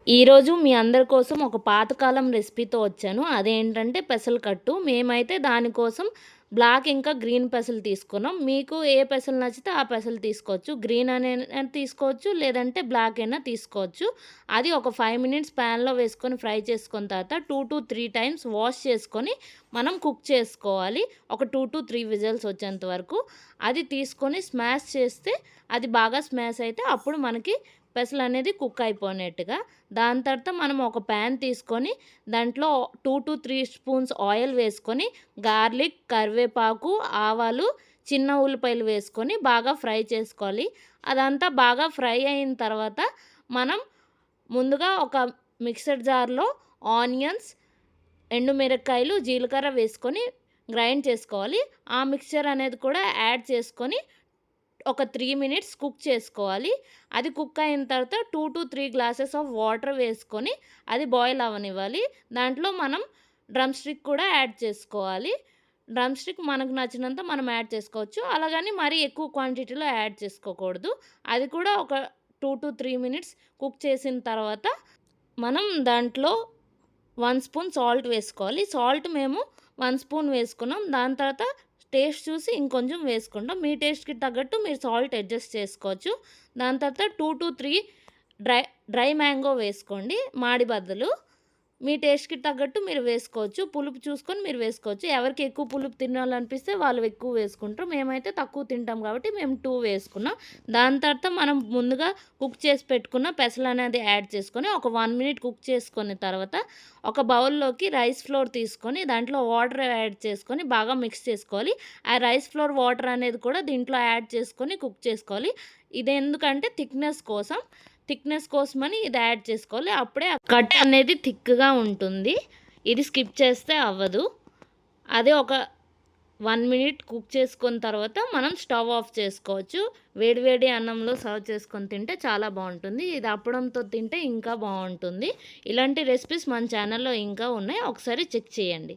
ఈరోజు మీ అందరి కోసం ఒక పాతకాలం రెసిపీతో వచ్చాను. అదేంటంటే పెసలు కట్టు. మేమైతే దానికోసం బ్లాక్ ఇంకా గ్రీన్ పెసలు తీసుకున్నాం. మీకు ఏ పెసలు నచ్చితే ఆ పెసలు తీసుకోవచ్చు. గ్రీన్ అయినా తీసుకోవచ్చు, లేదంటే బ్లాక్ అయినా తీసుకోవచ్చు. అది ఒక 5 మినిట్స్ ప్యాన్‌లో వేసుకొని ఫ్రై చేసుకున్న తర్వాత 2-3 టైమ్స్ వాష్ చేసుకొని మనం కుక్ చేసుకోవాలి. ఒక 2-3 విజిల్స్ వచ్చేంత వరకు. అది తీసుకొని స్మాష్ చేస్తే అది బాగా స్మాష్ అయితే అప్పుడు మనకి పెసలనేది కుక్ అయిపోయినట్టుగా. దాని తర్వాత మనం ఒక ప్యాన్ తీసుకొని దాంట్లో 2-3 స్పూన్స్ ఆయిల్ వేసుకొని గార్లిక్, కరివేపాకు, ఆవాలు, చిన్న ఉల్లిపాయలు వేసుకొని బాగా ఫ్రై చేసుకోవాలి. అదంతా బాగా ఫ్రై అయిన తర్వాత మనం ముందుగా ఒక మిక్సర్ జార్‌లో ఆనియన్స్, ఎండుమిరపకాయలు, జీలకర్ర వేసుకొని గ్రైండ్ చేసుకోవాలి. ఆ మిక్స్చర్ అనేది కూడా యాడ్ చేసుకొని ఒక 3 మినిట్స్ కుక్ చేసుకోవాలి. అది కుక్ అయిన తర్వాత 2-3 గ్లాసెస్ ఆఫ్ వాటర్ వేసుకొని అది బాయిల్ అవ్వనివ్వాలి. దాంట్లో మనం డ్రమ్ స్టిక్ కూడా యాడ్ చేసుకోవాలి. డ్రమ్ స్టిక్ మనకు నచ్చినంత మనం యాడ్ చేసుకోవచ్చు. అలాగని మరీ ఎక్కువ క్వాంటిటీలో యాడ్ చేసుకోకూడదు. అది కూడా ఒక 2-3 మినిట్స్ కుక్ చేసిన తర్వాత మనం దాంట్లో 1 స్పూన్ సాల్ట్ వేసుకోవాలి. సాల్ట్ మేము 1 స్పూన్ వేసుకున్నాం. దాని తర్వాత టేస్ట్ చూసి ఇంకొంచెం వేసుకుంటాం. మీ టేస్ట్‌కి తగ్గట్టు మీరు సాల్ట్ అడ్జస్ట్ చేసుకోవచ్చు. దాని తర్వాత 2-3 డ్రై డ్రై మ్యాంగో వేసుకోండి మాడి బద్దలు. మీ టేస్ట్‌కి తగ్గట్టు మీరు వేసుకోవచ్చు. పులుపు చూసుకొని మీరు వేసుకోవచ్చు. ఎవరికి ఎక్కువ పులుపు తినాలనిపిస్తే వాళ్ళు ఎక్కువ వేసుకుంటారు. మేమైతే తక్కువ తింటాం కాబట్టి మేము 2 వేసుకున్నాం. దాని తర్వాత మనం ముందుగా కుక్ చేసి పెట్టుకున్న పెసలనేది యాడ్ చేసుకొని ఒక 1 మినిట్ కుక్ చేసుకున్న తర్వాత ఒక బౌల్‌లోకి రైస్ ఫ్లోర్ తీసుకొని దాంట్లో వాటర్ యాడ్ చేసుకొని బాగా మిక్స్ చేసుకోవాలి. ఆ రైస్ ఫ్లోర్ వాటర్ అనేది కూడా దీంట్లో యాడ్ చేసుకొని కుక్ చేసుకోవాలి. ఇదెందుకంటే థిక్‌నెస్ కోసమని ఇది యాడ్ చేసుకోవాలి. అప్పుడే ఆ కట్ అనేది థిక్‌గా ఉంటుంది. ఇది స్కిప్ చేస్తే అవ్వదు. అదే ఒక 1 మినిట్ కుక్ చేసుకున్న తర్వాత మనం స్టవ్ ఆఫ్ చేసుకోవచ్చు. వేడి వేడి అన్నంలో సర్వ్ చేసుకొని తింటే చాలా బావుంటుంది. ఇది అప్పడంతో తింటే ఇంకా బావుంటుంది. ఇలాంటి రెసిపీస్ మన ఛానల్‌లో ఇంకా ఉన్నాయి. ఒకసారి చెక్ చేయండి.